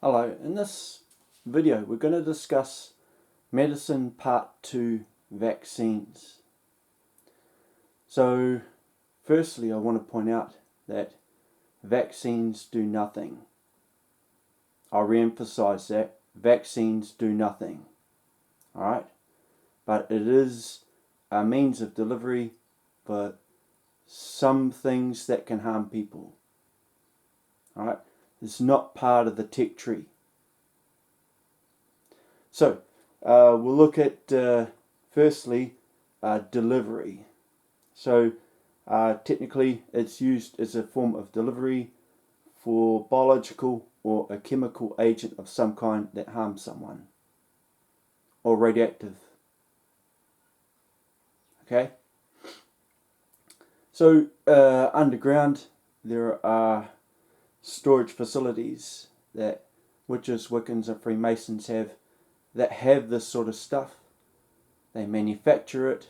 Hello, in this video we're going to discuss medicine part 2, vaccines. So firstly I want to point out that vaccines do nothing. I'll re-emphasize that, vaccines do nothing. Alright, but it is a means of delivery for some things that can harm people. Alright, it's not part of the tech tree. So we'll look at firstly delivery. So technically it's used as a form of delivery for biological or a chemical agent of some kind that harms someone, or radioactive. Okay, so underground there are storage facilities that witches, Wiccans and Freemasons have that have this sort of stuff. They manufacture it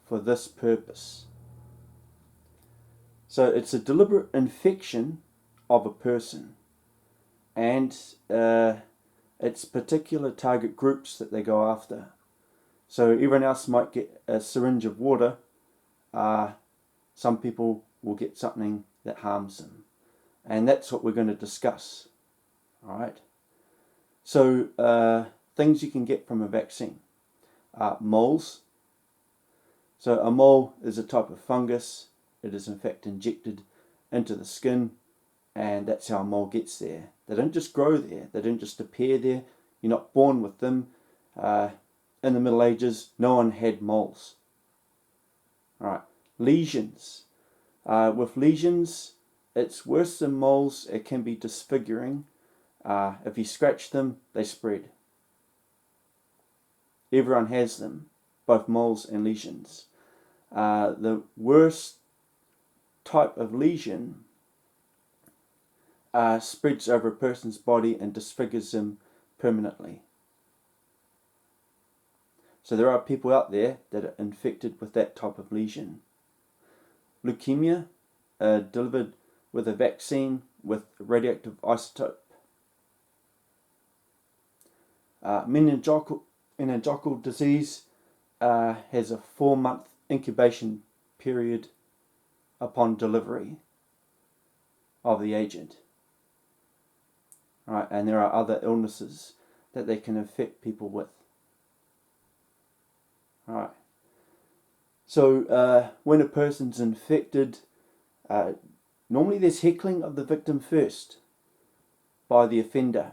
for this purpose. So it's a deliberate infection of a person, and it's particular target groups that they go after. So everyone else might get a syringe of water, some people will get something that harms them. And that's what we're going to discuss. Alright. So things you can get from a vaccine. Moles. So a mole is a type of fungus. It is in fact injected into the skin, and that's how a mole gets there. They don't just grow there. They don't just appear there. You're not born with them. In the Middle Ages, no one had moles. Alright. Lesions. With lesions, it's worse than moles. It can be disfiguring. If you scratch them, they spread. Everyone has them, both moles and lesions. The worst type of lesion spreads over a person's body and disfigures them permanently. So there are people out there that are infected with that type of lesion. Leukemia, delivered with a vaccine with radioactive isotope. Meningococcal disease has a 4-month incubation period upon delivery of the agent. Right, and there are other illnesses that they can infect people with. Right. So when a person's infected, normally there's heckling of the victim first by the offender.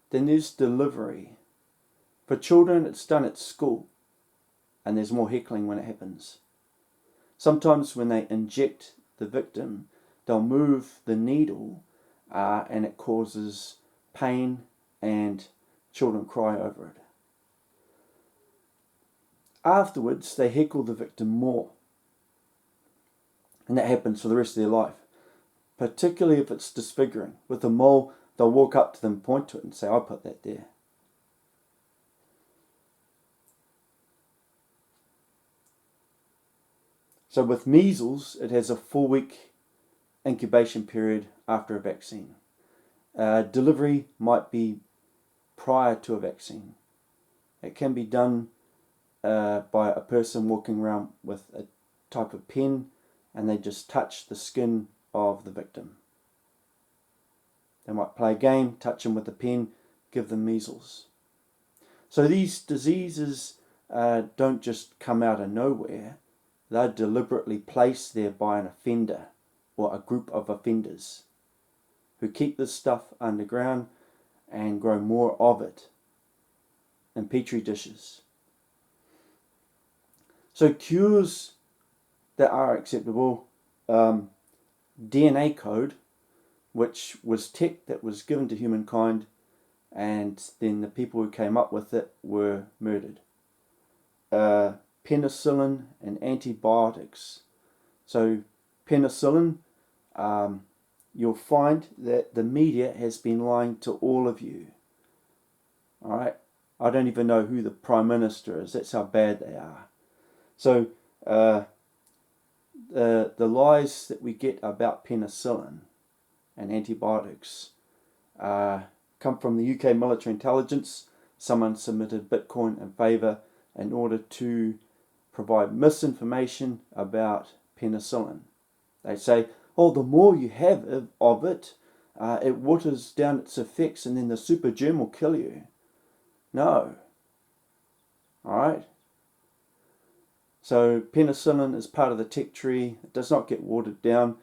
Then there's delivery. For children it's done at school, and there's more heckling when it happens. Sometimes when they inject the victim, they'll move the needle and it causes pain and children cry over it. Afterwards they heckle the victim more, and that happens for the rest of their life, particularly if it's disfiguring. With a mole, they'll walk up to them, point to it and say, I put that there. So with measles, it has a 4-week incubation period after a vaccine. Delivery might be prior to a vaccine. It can be done by a person walking around with a type of pen, and they just touch the skin of the victim. They might play a game, touch them with a pen, give them measles. So these diseases don't just come out of nowhere. They're deliberately placed there by an offender or a group of offenders who keep this stuff underground and grow more of it in petri dishes. So cures that are acceptable, DNA code, which was tech that was given to humankind, and then the people who came up with it were murdered. Penicillin and antibiotics. So penicillin, you'll find that the media has been lying to all of you. Alright, I don't even know who the Prime Minister is, that's how bad they are. So the lies that we get about penicillin and antibiotics come from the UK military intelligence. Someone submitted Bitcoin in favour in order to provide misinformation about penicillin. They say, oh, the more you have of it, it waters down its effects and then the super germ will kill you. No. Alright? So penicillin is part of the tech tree. It does not get watered down.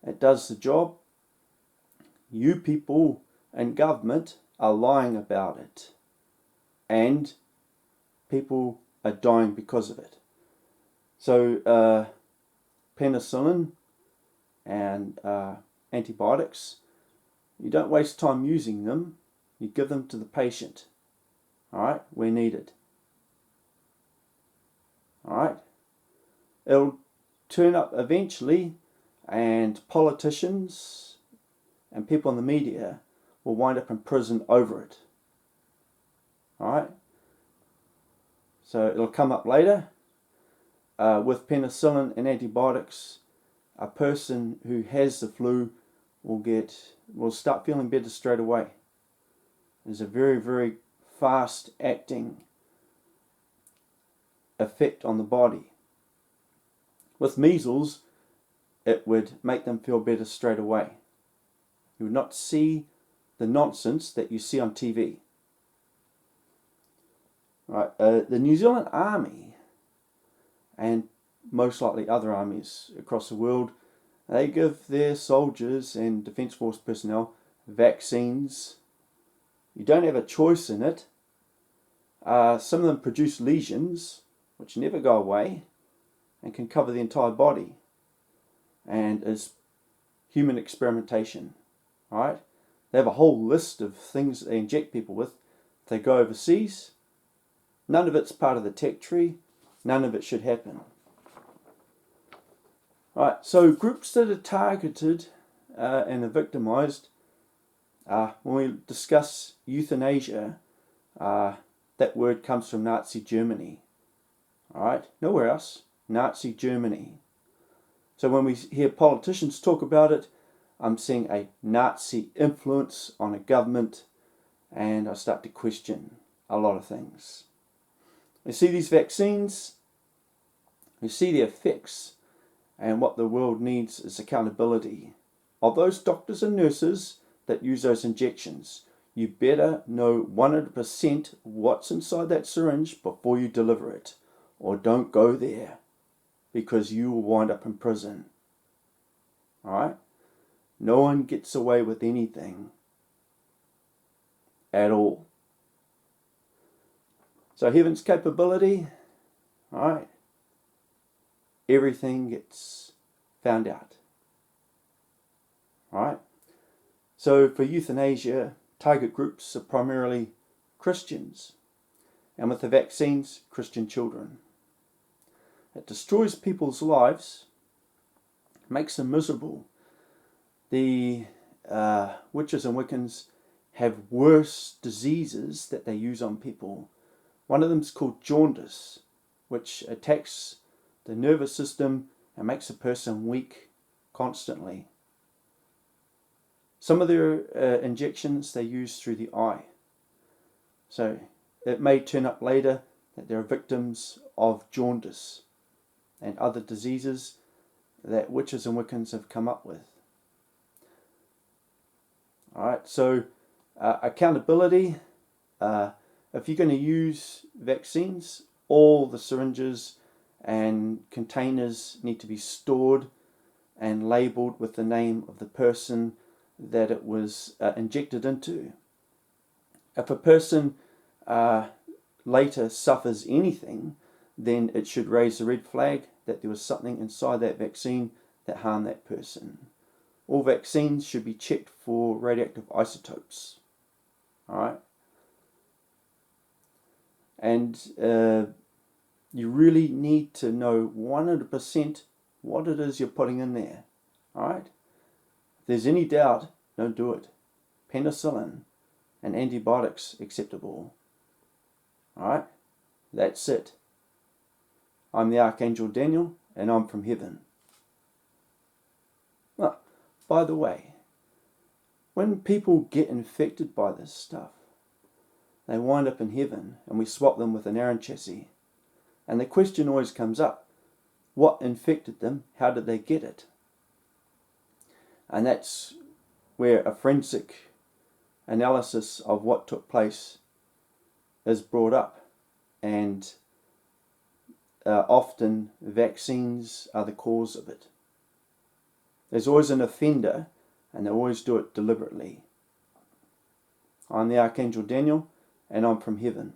It does the job. You people in government are lying about it. And people are dying because of it. So penicillin and antibiotics, you don't waste time using them. You give them to the patient. Alright? Where needed. Alright? It'll turn up eventually, and politicians and people in the media will wind up in prison over it. Alright? So it'll come up later. With penicillin and antibiotics, a person who has the flu will start feeling better straight away. There's a very, very fast acting effect on the body. With measles, it would make them feel better straight away. You would not see the nonsense that you see on TV. Right, the New Zealand Army, and most likely other armies across the world, they give their soldiers and Defence Force personnel vaccines. You don't have a choice in it. Some of them produce lesions which never go away and can cover the entire body, and is human experimentation. Right? They have a whole list of things that they inject people with. If they go overseas, none of it's part of the tech tree. None of it should happen. Right, so groups that are targeted and are victimized, when we discuss euthanasia, that word comes from Nazi Germany. Alright, nowhere else. Nazi Germany. So when we hear politicians talk about it, I'm seeing a Nazi influence on a government, and I start to question a lot of things. We see these vaccines, we see the effects, and what the world needs is accountability of those doctors and nurses that use those injections. You better know 100% what's inside that syringe before you deliver it, or don't go there, because you will wind up in prison. Alright? No one gets away with anything at all. So heaven's capability, alright, everything gets found out. Alright? So for euthanasia, target groups are primarily Christians, and with the vaccines, Christian children. It destroys people's lives, makes them miserable. The witches and Wiccans have worse diseases that they use on people. One of them is called jaundice, which attacks the nervous system and makes a person weak constantly. Some of their injections they use through the eye. So it may turn up later that there are victims of jaundice and other diseases that witches and Wiccans have come up with. Alright, so accountability. If you're going to use vaccines, all the syringes and containers need to be stored and labelled with the name of the person that it was injected into. If a person later suffers anything, then it should raise the red flag that there was something inside that vaccine that harmed that person. All vaccines should be checked for radioactive isotopes. Alright? And you really need to know 100% what it is you're putting in there. Alright? If there's any doubt, don't do it. Penicillin and antibiotics acceptable. Alright? That's it. I'm the Archangel Daniel, and I'm from heaven. Well, by the way, when people get infected by this stuff, they wind up in heaven and we swap them with an Aaron chassis. And the question always comes up, what infected them? How did they get it? And that's where a forensic analysis of what took place is brought up. And often vaccines are the cause of it. There's always an offender, and they always do it deliberately. I'm the Archangel Daniel, and I'm from heaven.